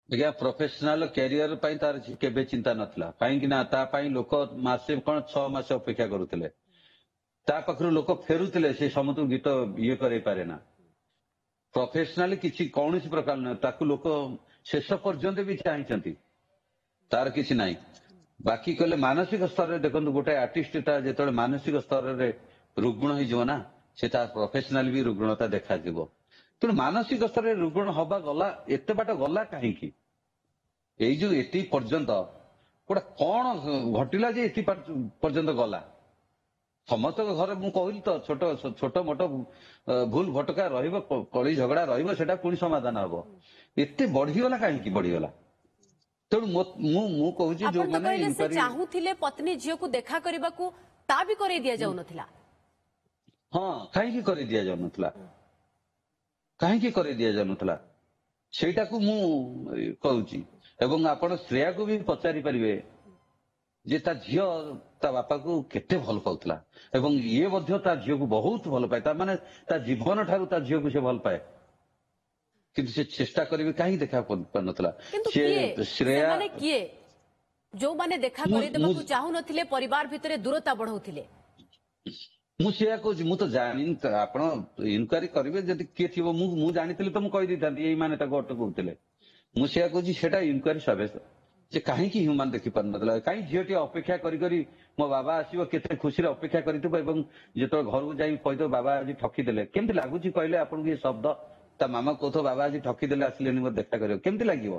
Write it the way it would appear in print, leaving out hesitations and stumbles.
ଆଜ୍ଞା professional career ପାଇଁ ତାର କେବେ ଚିନ୍ତା ନଥିଲା କାହିଁକି ନା ତା ପାଇଁ ଲୋକ ମାସେ କଣ 6 ମାସ ଅପେକ୍ଷା କରୁଥିଲେ ତା ପାଖରୁ ଲୋକ ଫେରୁଥିଲେ ସେ ସମସ୍ତଙ୍କୁ ଗୀତ ଇଏ କରେଇ ପାରେ ନା ପ୍ରଫେସନାଲି କିଛି କୌଣସି ପ୍ରକାର ନୁହେଁ ତାକୁ ଲୋକ ଶେଷ ପର୍ଯ୍ୟନ୍ତ ବି ଚାହିଁଛନ୍ତି ତାର କିଛି ନାହିଁ ବାକି କହିଲେ ମାନସିକ ସ୍ତରରେ ଦେଖନ୍ତୁ ଗୋଟେ ଆର୍ଟିଷ୍ଟଟା ଯେତେବେଳେ ମାନସିକ ସ୍ତରରେ ରୁଗ୍ଣ ହେଇଯିବ ନା ସେ ତା ପ୍ରଫେସନାଲ ବି ରୁଗ୍ଣତା ଦେଖାଯିବ ତେଣୁ ମାନସିକ ସ୍ତରରେ ରୁଗ୍ଣ ହବା ଗଲା ଏତେ ବାଟ ଗଲା କାହିଁକି ଏଇ ଯୋଉ ଏଠି ପର୍ଯ୍ୟନ୍ତ ଗୋଟେ କଣ ଘଟିଲା ଯେ ଏଠି ପର୍ଯ୍ୟନ୍ତ ଗଲା ସମସ୍ତଙ୍କ ଘରେ ମୁଁ କହିଲି ତ ଛୋଟ ଛୋଟ ମୋଟ ଭୁଲ ଭଟକା ରହିବ କଳି ଝଗଡା ରହିବ ସେଟା ପୁଣି ସମାଧାନ ହବ ଏତେ ବଢିଗଲା କାହିଁକି ବଢିଗଲା ତେଣୁ ମୁଁ କହୁଛି ଆପଣ ତ ଯୋଉମାନେ କହିଲେ ସେ ଇନକ୍ୱାରି ଚାହୁଁଥିଲେ ପତ୍ନୀ ଝିଅକୁ ଦେଖା କରିବାକୁ ତା ବି କରେଇ ଦିଆଯାଉନଥିଲା। ହଁ କାହିଁକି କରି ଦିଆଯାଉନଥିଲା କାହିଁକି କରି ଦିଆଯାଉନଥିଲା ସେଇଟାକୁ ମୁଁ କହୁଛି ଏବଂ ଆପଣ ଶ୍ରେୟାକୁ ବି ପଚାରି ପାରିବେ ଯେ ତା ଝିଅ ତା ବାପାକୁ କେତେ ଭଲ ପାଉଥିଲା ଏବଂ ଇଏ ମଧ୍ୟ ତା ଝିଅକୁ ବହୁତ ଭଲ ପାଏ ତା ମାନେ ତା ଜୀବନ ଠାରୁ ତା ଝିଅକୁ ସେ ଭଲ ପାଏ କିନ୍ତୁ ସେ ଚେଷ୍ଟା କରିବି କାହିଁକି ଦେଖା ପାରୁନଥିଲା କିନ୍ତୁ ସେ କିଏ ଶ୍ରେୟା ସେମାନେ କିଏ ଯୋଉମାନେ ଦେଖା ମୁଁ ମୁଁ କରିଦେବାକୁ ଚାହୁଁନଥିଲେ ପରିବାର ଭିତରେ ଦୂରତା ବଢାଉଥିଲେ। ମୁଁ ସେଇଆ କହୁଛି ମୁଁ ତ ଜାଣିନି ଆପଣ ଇନକ୍ୱାରି କରିବେ ଯଦି କିଏ ଥିବ ମୁଁ ଜାଣିଥିଲି ତ ମୁଁ କହିଦେଇଥାନ୍ତି ଏଇ ମାନେ ତାକୁ ଅଟକଉଥିଲେ ମୁଁ ସେଇଆ କହୁଛି ସେଟା ଇନକ୍ୱାରି ସର୍ଭିସ ଯେ କାହିଁକି ହ୍ୟୁମାନ ଦେଖିପାରୁନଥିଲା କାହିଁ ଝିଅଟି ଅପେକ୍ଷା କରି କରି ମୋ ବାବା ଆସିବ କେତେ ଖୁସିରେ ଅପେକ୍ଷା କରିଥିବ ଏବଂ ଯେତେବେଳେ ଘରକୁ ଯାଇ କହିଥିବ ବାବା ଆଜି ଠକିଦେଲେ କେମିତି ଲାଗୁଛି କହିଲେ ଆପଣଙ୍କୁ ଏ ଶବ୍ଦ ତା ମାମା କହୁଥିବ ବାବା ଆଜି ଠକିଦେଲେ ଆସିଲେନି ମୋର ଦେଖା କରିବାକୁ କେମିତି ଲାଗିବ